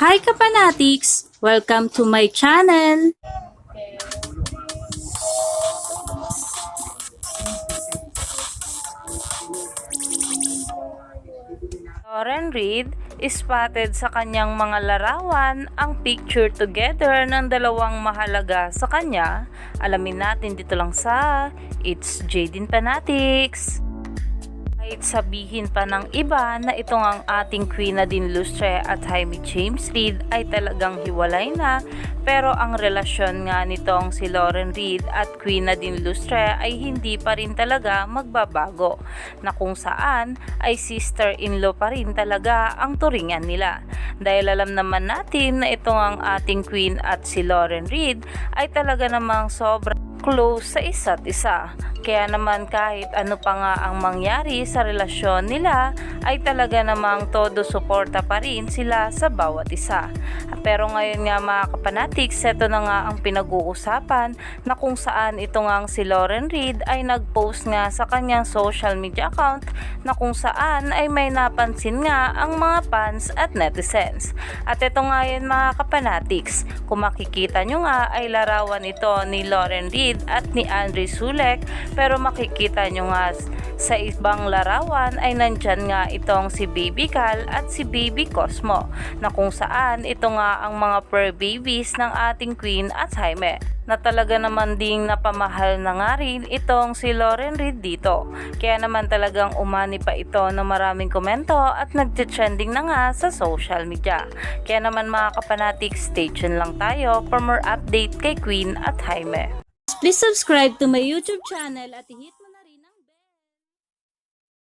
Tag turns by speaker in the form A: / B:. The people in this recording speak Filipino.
A: Hi Kapanatics! Welcome to my channel!
B: Lauren Reid spotted sa kanyang mga larawan ang picture together ng dalawang mahalaga sa kanya. Alamin natin dito lang sa It's Jaden Fanatics. Kahit sabihin pa ng iba na itong ang ating Queen Nadine Lustre at Jaime James Reid ay talagang hiwalay na, pero ang relasyon nga nitong si Lauren Reid at Queen Nadine Lustre ay hindi pa rin talaga magbabago, na kung saan ay sister-in-law pa rin talaga ang turingan nila. Dahil alam naman natin na itong ang ating Queen at si Lauren Reid ay talaga namang sobrang close sa isa't isa. Kaya naman kahit ano pa nga ang mangyari sa relasyon nila ay talaga namang todo suporta pa rin sila sa bawat isa. Pero ngayon nga mga kapanatics, ito na nga ang pinag-uusapan, na kung saan ito nga si Lauren Reid ay nag-post nga sa kanyang social media account na kung saan ay may napansin nga ang mga fans at netizens. At ito nga yun mga kapanatics, kung makikita nyo nga ay larawan ito ni Lauren Reid at ni Andre Sulek, pero makikita nyo nga sa ibang larawan ay nandyan nga itong si Baby Cal at si Baby Cosmo, na kung saan ito nga ang mga fur babies ng ating Queen at Jaime, na talaga naman ding napamahal na nga rin itong si Lauren Reid dito. Kaya naman talagang umani pa ito ng maraming komento at nagte-trending na nga sa social media. Kaya naman mga kapanatics, stay tuned lang tayo for more update kay Queen at Jaime.
A: Please subscribe to my YouTube channel at hit